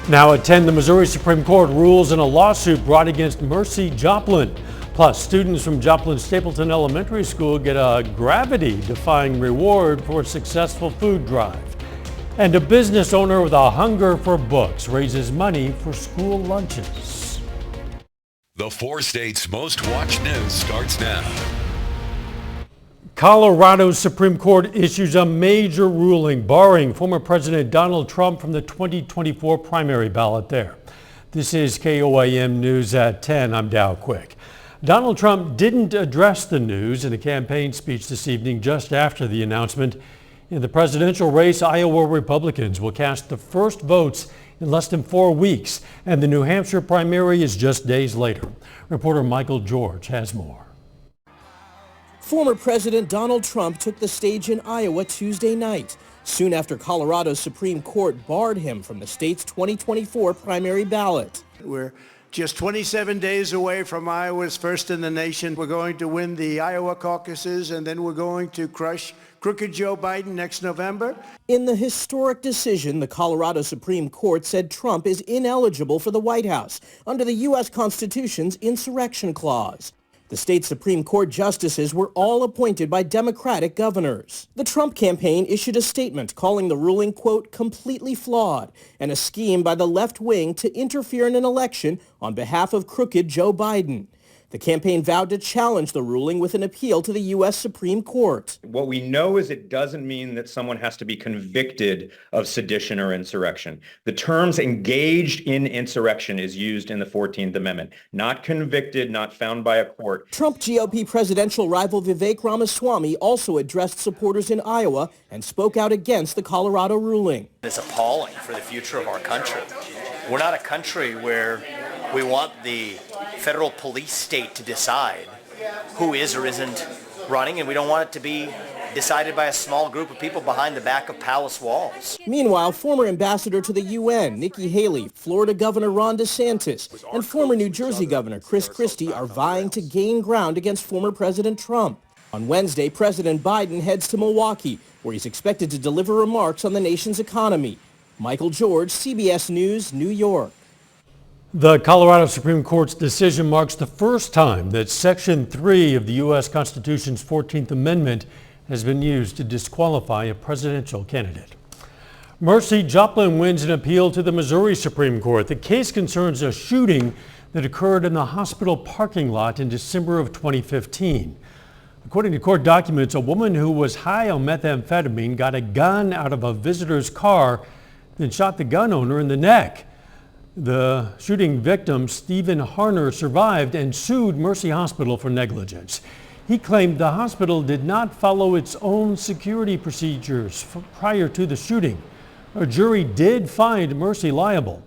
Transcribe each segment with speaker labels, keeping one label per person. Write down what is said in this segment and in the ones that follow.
Speaker 1: Now at 10, the Missouri Supreme Court rules in a lawsuit brought against Mercy Joplin. Plus, students from Joplin Stapleton Elementary School get a gravity-defying reward for a successful food drive. And a business owner with a hunger for books raises money for school lunches.
Speaker 2: The 4 states' most watched news starts now.
Speaker 1: Colorado's Supreme Court issues a major ruling barring former President Donald Trump from the 2024 primary ballot there. This is KOAM News at 10. I'm Dow Quick. Donald Trump didn't address the news in a campaign speech this evening just after the announcement. In the presidential race, Iowa Republicans will cast the first votes in less than 4 weeks, and the New Hampshire primary is just days later. Reporter Michael George has more.
Speaker 3: Former President Donald Trump took the stage in Iowa Tuesday night, soon after Colorado's Supreme Court barred him from the state's 2024 primary ballot.
Speaker 4: We're just 27 days away from Iowa's first in the nation. We're going to win the Iowa caucuses, and then we're going to crush crooked Joe Biden next November.
Speaker 3: In the historic decision, the Colorado Supreme Court said Trump is ineligible for the White House under the U.S. Constitution's insurrection clause. The state Supreme Court justices were all appointed by Democratic governors. The Trump campaign issued a statement calling the ruling, quote, completely flawed and a scheme by the left wing to interfere in an election on behalf of crooked Joe Biden. The campaign vowed to challenge the ruling with an appeal to the U.S. Supreme Court.
Speaker 5: What we know is it doesn't mean that someone has to be convicted of sedition or insurrection. The terms engaged in insurrection is used in the 14th Amendment, not convicted, not found by a court.
Speaker 3: Trump GOP presidential rival Vivek Ramaswamy also addressed supporters in Iowa and spoke out against the Colorado ruling.
Speaker 6: It's appalling for the future of our country. We're not a country where we want the federal police state to decide who is or isn't running, and we don't want it to be decided by a small group of people behind the back of palace walls.
Speaker 3: Meanwhile, former ambassador to the UN, Nikki Haley, Florida Governor Ron DeSantis, and former New Jersey Governor Chris Christie are vying to gain ground against former President Trump. On Wednesday, President Biden heads to Milwaukee, where he's expected to deliver remarks on the nation's economy. Michael George, CBS News, New York.
Speaker 1: The Colorado Supreme Court's decision marks the first time that Section 3 of the U.S. Constitution's 14th Amendment has been used to disqualify a presidential candidate. Mercy Joplin wins an appeal to the Missouri Supreme Court. The case concerns a shooting that occurred in the hospital parking lot in December of 2015. According to court documents, a woman who was high on methamphetamine got a gun out of a visitor's car, then shot the gun owner in the neck. The shooting victim, Stephen Harner, survived and sued Mercy Hospital for negligence. He claimed the hospital did not follow its own security procedures prior to the shooting. A jury did find Mercy liable.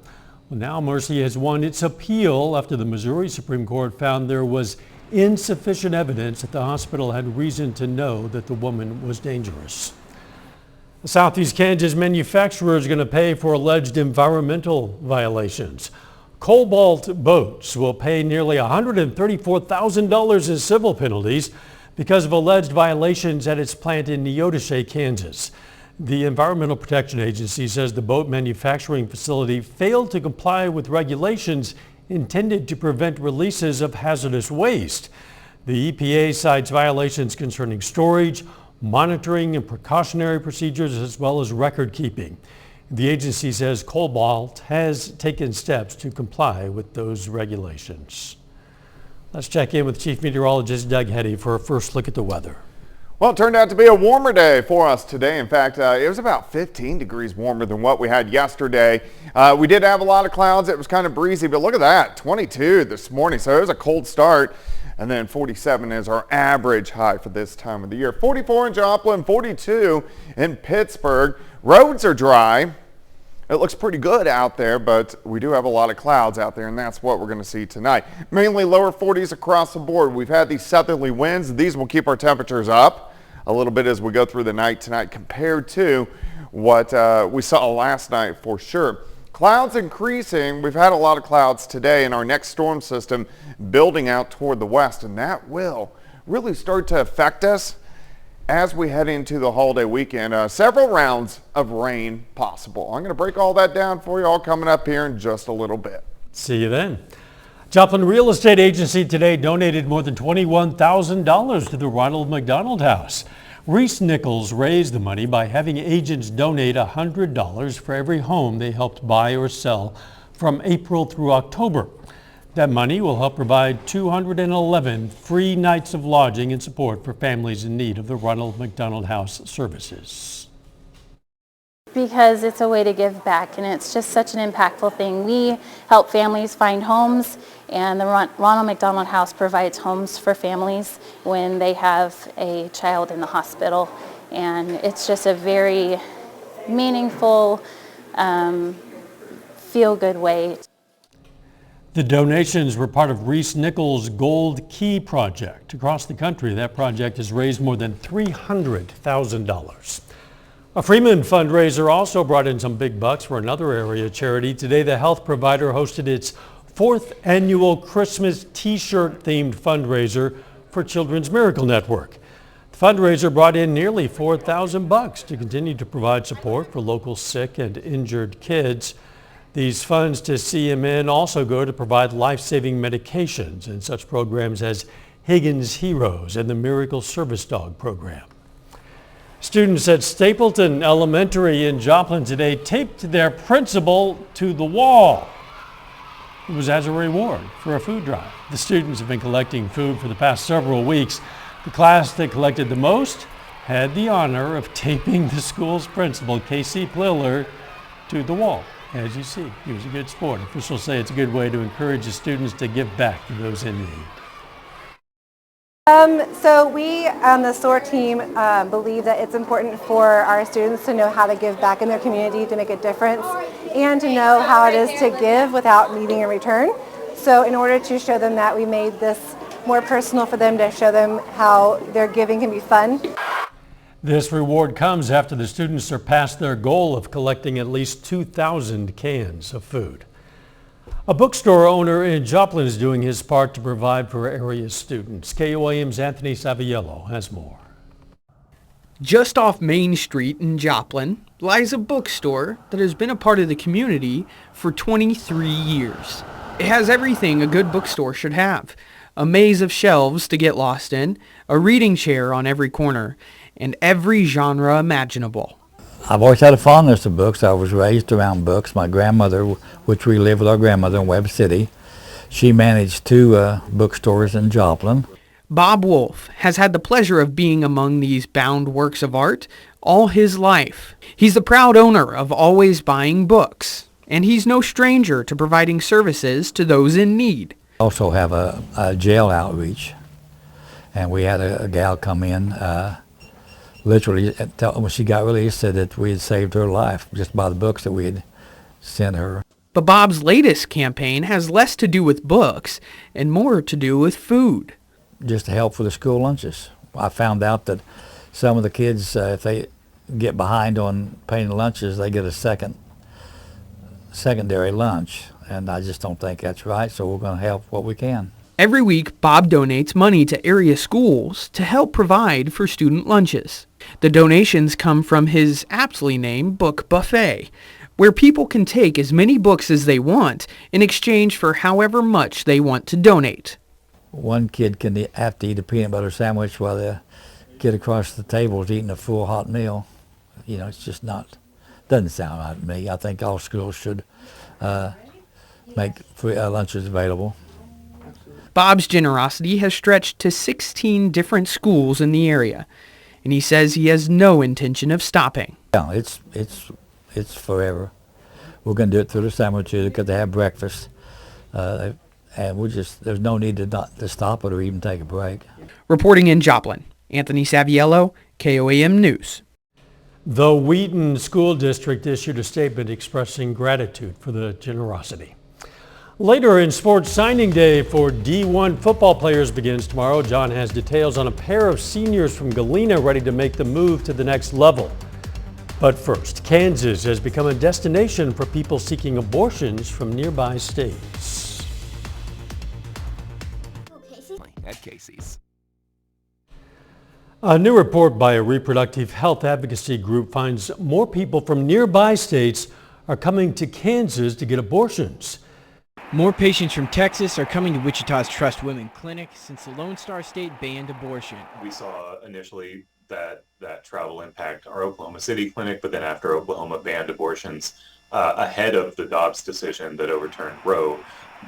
Speaker 1: Well, now Mercy has won its appeal after the Missouri Supreme Court found there was insufficient evidence that the hospital had reason to know that the woman was dangerous. The Southeast Kansas manufacturer is going to pay for alleged environmental violations. Cobalt Boats will pay nearly $134,000 in civil penalties because of alleged violations at its plant in Neodesha, Kansas. The Environmental Protection Agency says the boat manufacturing facility failed to comply with regulations intended to prevent releases of hazardous waste. The EPA cites violations concerning storage, monitoring and precautionary procedures, as well as record keeping. The agency says Cobalt has taken steps to comply with those regulations. Let's check in with Chief Meteorologist Doug Heddy for a first look at the weather.
Speaker 7: Well, it turned out to be a warmer day for us today. In fact, it was about 15 degrees warmer than what we had yesterday. We did have a lot of clouds. It was kind of breezy, but look at that, 22 this morning. So it was a cold start. And then 47 is our average high for this time of the year. 44 in Joplin, 42 in Pittsburgh. Roads are dry. It looks pretty good out there, but we do have a lot of clouds out there, and that's what we're going to see tonight. Mainly lower 40s across the board. We've had these southerly winds. These will keep our temperatures up a little bit as we go through the night tonight compared to what we saw last night for sure. Clouds increasing. We've had a lot of clouds today, and our next storm system building out toward the west, and that will really start to affect us as we head into the holiday weekend. Several rounds of rain possible. I'm going to break all that down for you all coming up here in just a little bit.
Speaker 1: See you then. Joplin Real Estate Agency today donated more than $21,000 to the Ronald McDonald House. Reese Nichols raised the money by having agents donate $100 for every home they helped buy or sell from April through October. That money will help provide 211 free nights of lodging and support for families in need of the Ronald McDonald House services.
Speaker 8: Because it's a way to give back, and it's just such an impactful thing. We help families find homes, and the Ronald McDonald House provides homes for families when they have a child in the hospital. And it's just a very meaningful, feel-good way.
Speaker 1: The donations were part of Reese Nichols' Gold Key project. Across the country, that project has raised more than $300,000. A Freeman fundraiser also brought in some big bucks for another area charity. Today, the health provider hosted its 4th annual Christmas T-shirt themed fundraiser for Children's Miracle Network. The fundraiser brought in nearly $4,000 to continue to provide support for local sick and injured kids. These funds to CMN also go to provide life-saving medications in such programs as Higgins Heroes and the Miracle Service Dog program. Students at Stapleton Elementary in Joplin today taped their principal to the wall. It was as a reward for a food drive. The students have been collecting food for the past several weeks. The class that collected the most had the honor of taping the school's principal, Casey Pliller, to the wall. As you see, he was a good sport. Officials say it's a good way to encourage the students to give back to those in need.
Speaker 9: So we on the SOAR team believe that it's important for our students to know how to give back in their community to make a difference and to know how it is to give without needing a return. So in order to show them that, we made this more personal for them to show them how their giving can be fun.
Speaker 1: This reward comes after the students surpassed their goal of collecting at least 2,000 cans of food. A bookstore owner in Joplin is doing his part to provide for area students. KOAM's Anthony Saviello has more.
Speaker 10: Just off Main Street in Joplin lies a bookstore that has been a part of the community for 23 years. It has everything a good bookstore should have. A maze of shelves to get lost in, a reading chair on every corner, and every genre imaginable.
Speaker 11: I've always had a fondness of books. I was raised around books. My grandmother, which we lived with our grandmother in Webb City, she managed 2 bookstores in Joplin.
Speaker 10: Bob Wolf has had the pleasure of being among these bound works of art all his life. He's the proud owner of Always Buying Books, and he's no stranger to providing services to those in need.
Speaker 11: I also have a jail outreach, and we had a gal come in, literally, when she got released, said that we had saved her life just by the books that we had sent her.
Speaker 10: But Bob's latest campaign has less to do with books and more to do with food.
Speaker 11: Just to help for the school lunches. I found out that some of the kids, if they get behind on paying lunches, they get a secondary lunch, and I just don't think that's right, so we're going to help what we can.
Speaker 10: Every week, Bob donates money to area schools to help provide for student lunches. The donations come from his aptly named Book Buffet, where people can take as many books as they want in exchange for however much they want to donate.
Speaker 11: One kid can have to eat a peanut butter sandwich while the kid across the table is eating a full hot meal. You know, it's just doesn't sound right to me. I think all schools should make free lunches available.
Speaker 10: Bob's generosity has stretched to 16 different schools in the area, and he says he has no intention of stopping.
Speaker 11: Yeah, it's forever. We're going to do it through the summer too, because they have breakfast, and there's no need to stop it or even take a break.
Speaker 10: Reporting in Joplin, Anthony Saviello, KOAM News.
Speaker 1: The Wheaton School District issued a statement expressing gratitude for the generosity. Later in sports, signing day for D1 football players begins tomorrow. John has details on a pair of seniors from Galena ready to make the move to the next level. But first, Kansas has become a destination for people seeking abortions from nearby states.
Speaker 12: At Casey's.
Speaker 1: A new report by a reproductive health advocacy group finds more people from nearby states are coming to Kansas to get abortions.
Speaker 10: More patients from Texas are coming to Wichita's Trust Women Clinic since the Lone Star State banned abortion.
Speaker 12: We saw initially that travel impact our Oklahoma City clinic, but then after Oklahoma banned abortions ahead of the Dobbs decision that overturned Roe,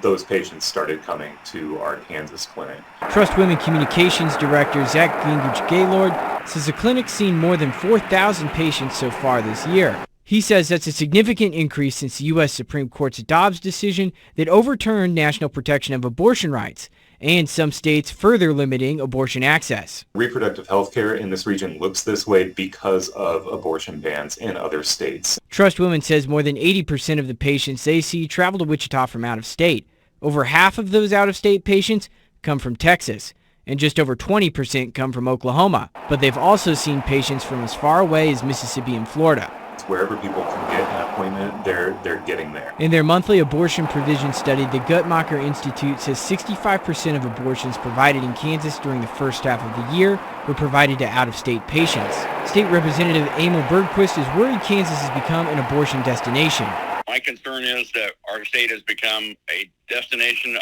Speaker 12: those patients started coming to our Kansas clinic.
Speaker 10: Trust Women Communications Director Zach Gingrich-Gaylord says the clinic's seen more than 4,000 patients so far this year. He says that's a significant increase since the U.S. Supreme Court's Dobbs decision that overturned national protection of abortion rights, and some states further limiting abortion access.
Speaker 12: Reproductive health care in this region looks this way because of abortion bans in other states.
Speaker 10: Trust Women says more than 80% of the patients they see travel to Wichita from out of state. Over half of those out-of-state patients come from Texas, and just over 20% come from Oklahoma. But they've also seen patients from as far away as Mississippi and Florida.
Speaker 12: Wherever people can get an appointment, they're getting there.
Speaker 10: In their monthly abortion provision study, the Guttmacher Institute says 65% of abortions provided in Kansas during the first half of the year were provided to out-of-state patients. State Representative Emil Bergquist is worried Kansas has become an abortion destination.
Speaker 13: My concern is that our state has become a destination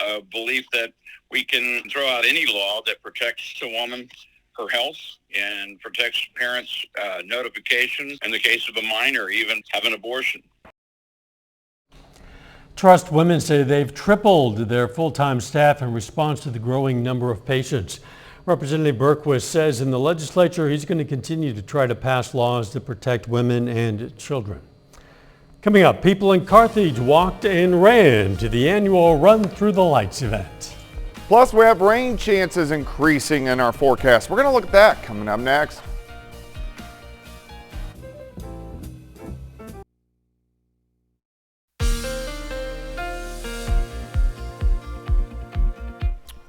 Speaker 13: of belief that we can throw out any law that protects a woman, her health, and protects parents' notifications in the case of a minor even have an abortion.
Speaker 1: Trust Women say they've tripled their full-time staff in response to the growing number of patients. Representative Bergquist says in the legislature he's going to continue to try to pass laws that protect women and children. Coming up, people in Carthage walked and ran to the annual Run Through the Lights event.
Speaker 7: Plus, we have rain chances increasing in our forecast. We're going to look at that coming up next.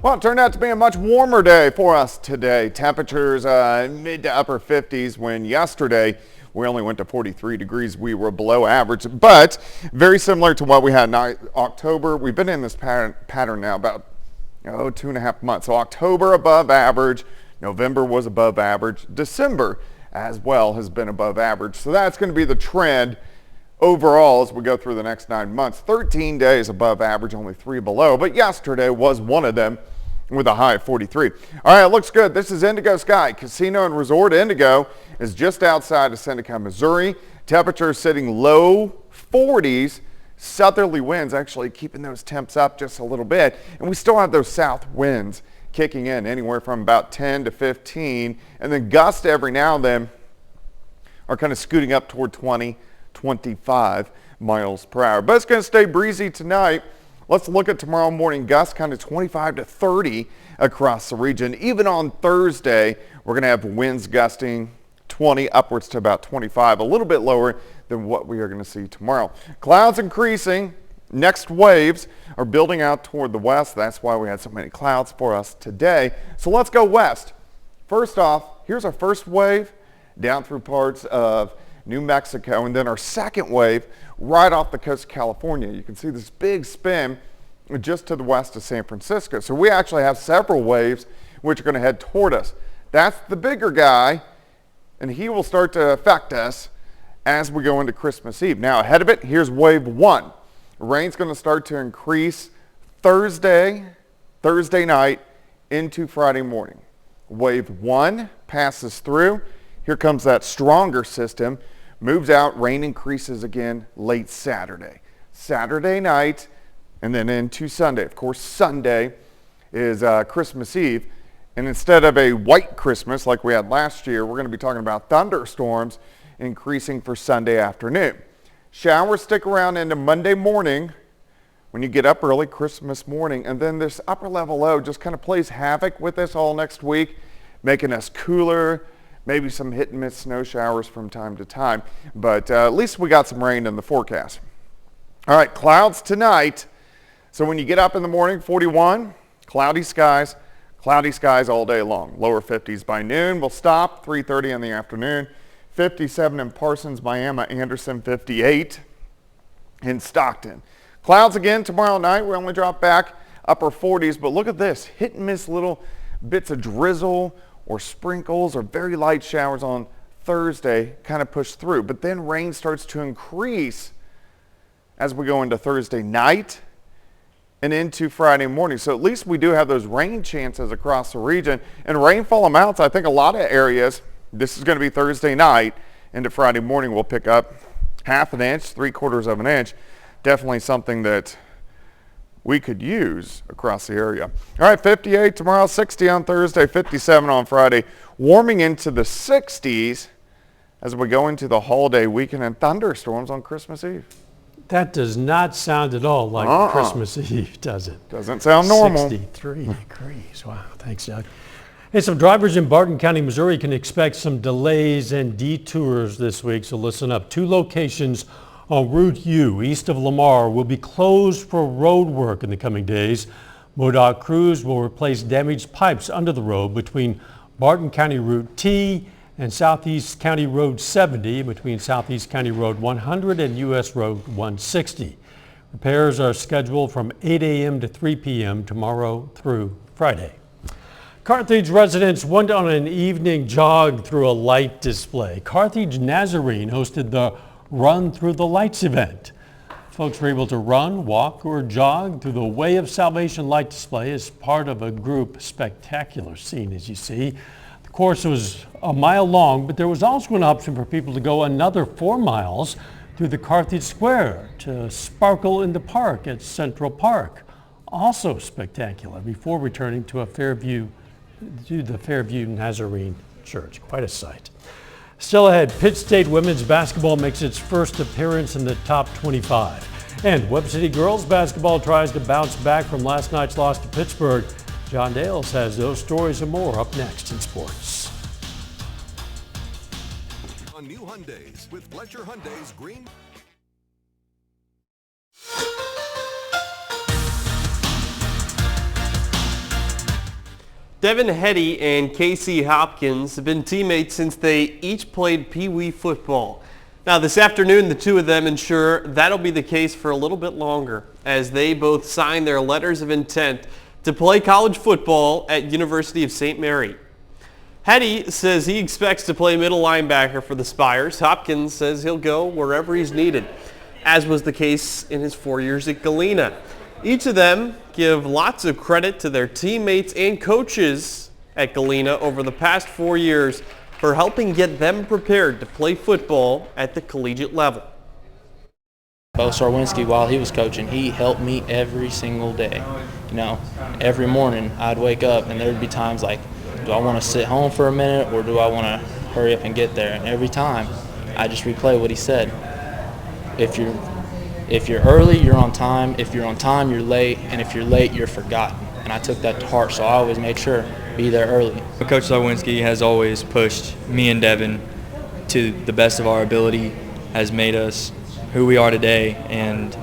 Speaker 7: Well, it turned out to be a much warmer day for us today. Temperatures mid to upper 50s when yesterday we only went to 43 degrees. We were below average, but very similar to what we had in October. We've been in this pattern now about 2.5 months. So October above average, November was above average, December as well has been above average. So that's going to be the trend overall as we go through the next 9 months. 13 days above average, only 3 below, but yesterday was one of them with a high of 43. All right, it looks good. This is Indigo Sky. Casino and Resort Indigo is just outside of Seneca, Missouri. Temperatures sitting low 40s. Southerly winds actually keeping those temps up just a little bit. And we still have those south winds kicking in anywhere from about 10 to 15. And then gusts every now and then are kind of scooting up toward 20, 25 miles per hour. But it's going to stay breezy tonight. Let's look at tomorrow morning. Gusts kind of 25 to 30 across the region. Even on Thursday, we're going to have winds gusting 20 upwards to about 25, a little bit lower than what we are going to see tomorrow. Clouds increasing. Next waves are building out toward the west. That's why we had so many clouds for us today. So let's go west. First off, here's our first wave down through parts of New Mexico, and then our second wave right off the coast of California. You can see this big spin just to the west of San Francisco. So we actually have several waves which are going to head toward us. That's the bigger guy, and he will start to affect us as we go into Christmas Eve. Now ahead of it, here's wave 1. Rain's going to start to increase Thursday night into Friday morning. Wave 1 passes through. Here comes that stronger system, moves out, rain increases again late Saturday night, and then into Sunday. Of course, Sunday is Christmas Eve, and instead of a white Christmas like we had last year, we're going to be talking about thunderstorms increasing for Sunday afternoon. Showers stick around into Monday morning when you get up early Christmas morning, and then this upper level low just kind of plays havoc with us all next week, making us cooler, maybe some hit and miss snow showers from time to time, but at least we got some rain in the forecast. All right, clouds tonight. So when you get up in the morning, 41, cloudy skies all day long. Lower 50s by noon. We'll stop 3:30 in the afternoon. 57 in Parsons, Miami, Anderson, 58 in Stockton. Clouds again tomorrow night. We only drop back upper 40s, but look at this. Hit and miss little bits of drizzle or sprinkles or very light showers on Thursday kind of push through. But then rain starts to increase as we go into Thursday night and into Friday morning. So at least we do have those rain chances across the region. And rainfall amounts, I think a lot of areas, this is going to be Thursday night into Friday morning, we'll pick up half an inch, 3/4 of an inch. Definitely something that we could use across the area. All right, 58 tomorrow, 60 on Thursday, 57 on Friday. Warming into the 60s as we go into the holiday weekend and thunderstorms on Christmas Eve.
Speaker 1: That does not sound at all like Christmas Eve, does it?
Speaker 7: Doesn't sound normal.
Speaker 1: 63 degrees. Wow, thanks, Doug. Hey, some drivers in Barton County, Missouri can expect some delays and detours this week, so listen up. 2 locations on Route U east of Lamar will be closed for road work in the coming days. MoDOT crews will replace damaged pipes under the road between Barton County Route T and Southeast County Road 70 between Southeast County Road 100 and U.S. Road 160. Repairs are scheduled from 8 a.m. to 3 p.m. tomorrow through Friday. Carthage residents went on an evening jog through a light display. Carthage Nazarene hosted the Run Through the Lights event. Folks were able to run, walk, or jog through the Way of Salvation light display as part of a group spectacular scene, as you see. The course was a mile long, but there was also an option for people to go another 4 miles through the Carthage Square to sparkle in the park at Central Park. Also spectacular before returning to the Fairview Nazarene Church. Quite a sight. Still ahead, Pitt State women's basketball makes its first appearance in the top 25. And Webb City girls basketball tries to bounce back from last night's loss to Pittsburgh. John Dales has those stories and more up next in sports.
Speaker 14: On new Hyundais with Fletcher Hyundai's green.
Speaker 15: Devin Hetty and Casey Hopkins have been teammates since they each played Pee Wee football. Now this afternoon, the two of them ensure that'll be the case for a little bit longer as they both sign their letters of intent to play college football at University of St. Mary. Hetty says he expects to play middle linebacker for the Spires. Hopkins says he'll go wherever he's needed, as was the case in his 4 years at Galena. Each of them give lots of credit to their teammates and coaches at Galena over the past 4 years for helping get them prepared to play football at the collegiate level.
Speaker 16: Bo Sarwinski, while he was coaching, he helped me every single day. You know, every morning I'd wake up and there'd be times like, do I want to sit home for a minute or do I want to hurry up and get there? And every time I just replay what he said. If you're early, you're on time. If you're on time, you're late. And if you're late, you're forgotten. And I took that to heart, so I always made sure be there early.
Speaker 17: Coach Sarwinski has always pushed me and Devin to the best of our ability, has made us who we are today. And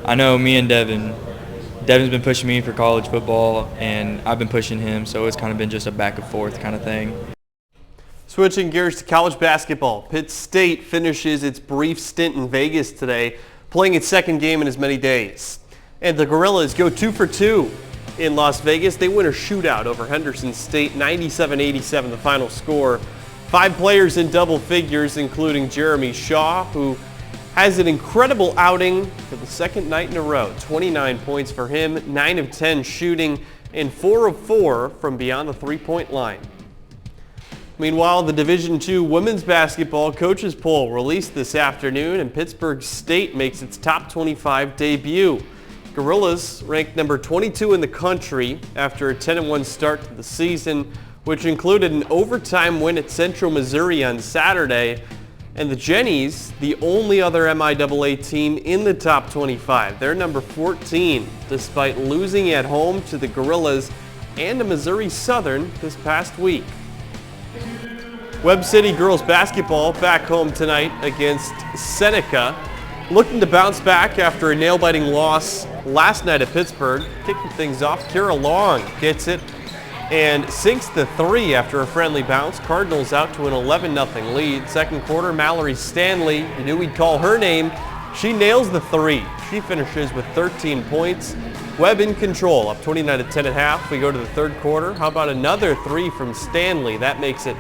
Speaker 17: I know me and Devin's been pushing me for college football, and I've been pushing him, so it's kind of been just a back and forth kind of thing.
Speaker 15: Switching gears to college basketball, Pitt State finishes its brief stint in Vegas today, playing its second game in as many days. And the Gorillas go 2 for 2 in Las Vegas. They win a shootout over Henderson State, 97-87 the final score. 5 players in double figures, including Jeremy Shaw, who has an incredible outing for the second night in a row. 29 points for him, 9 of 10 shooting, and 4 of 4 from beyond the three-point line. Meanwhile, the Division II women's basketball coaches poll released this afternoon, and Pittsburgh State makes its top 25 debut. Gorillas ranked number 22 in the country after a 10-1 start to the season, which included an overtime win at Central Missouri on Saturday. And the Jennies, the only other MIAA team in the top 25. They're number 14, despite losing at home to the Gorillas and to Missouri Southern this past week. Webb City girls basketball back home tonight against Seneca, looking to bounce back after a nail-biting loss last night at Pittsburgh. Kicking things off, Kira Long gets it and sinks the 3 after a friendly bounce. Cardinals out to an 11-0 lead. Second quarter, Mallory Stanley, you knew we'd call her name. She nails the 3. She finishes with 13 points. Webb in control, up 29 to 10 at half. We go to the third quarter. How about another three from Stanley? That makes it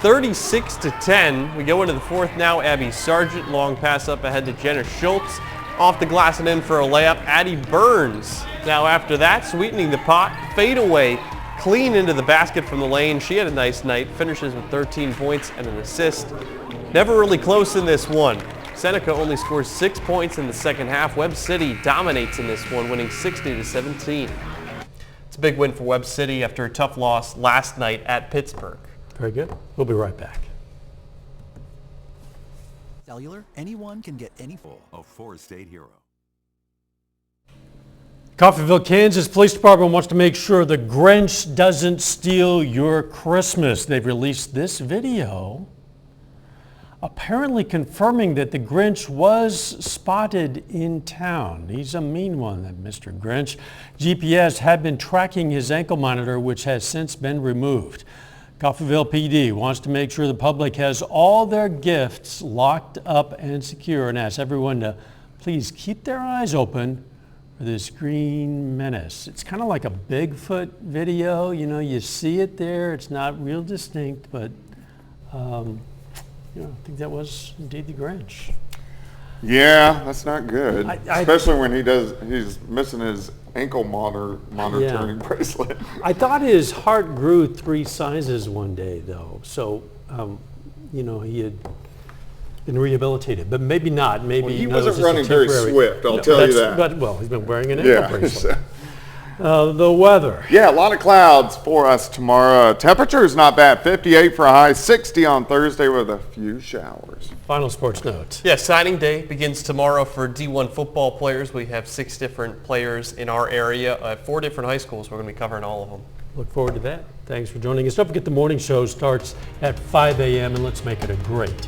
Speaker 15: 36 to 10. We go into the fourth now. Abby Sargent, long pass up ahead to Jenna Schultz. Off the glass and in for a layup. Addie Burns. Now after that, sweetening the pot, fade away, clean into the basket from the lane. She had a nice night. Finishes with 13 points and an assist. Never really close in this one. Seneca only scores 6 points in the second half. Webb City dominates in this one, winning 60 to 17. It's a big win for Webb City after a tough loss last night at Pittsburgh.
Speaker 1: Very good. We'll be right back.
Speaker 18: Cellular, anyone can get any
Speaker 14: A four-state hero.
Speaker 1: Coffeyville, Kansas Police Department wants to make sure the Grinch doesn't steal your Christmas. They've released this video apparently confirming that the Grinch was spotted in town. He's a mean one, that Mr. Grinch. GPS had been tracking his ankle monitor, which has since been removed. Coffeyville PD wants to make sure the public has all their gifts locked up and secure and asks everyone to please keep their eyes open for this green menace. It's kind of like a Bigfoot video. You know, you see it there. It's not real distinct, but I think that was indeed the Grinch.
Speaker 7: Yeah, that's not good. Especially when he's missing his ankle monitoring bracelet.
Speaker 1: I thought his heart grew 3 sizes one day, though. So, he had been rehabilitated, but maybe not. Maybe
Speaker 7: he wasn't running very swift. I'll tell you that.
Speaker 1: But he's been wearing an ankle bracelet. The weather.
Speaker 7: Yeah, a lot of clouds for us tomorrow. Temperature is not bad. 58 for a high, 60 on Thursday with a few showers.
Speaker 1: Final sports note.
Speaker 15: Yeah, signing day begins tomorrow for D1 football players. We have 6 different players in our area, 4 different high schools. We're going to be covering all of them.
Speaker 1: Look forward to that. Thanks for joining us. Don't forget the morning show starts at 5 a.m. and let's make it a great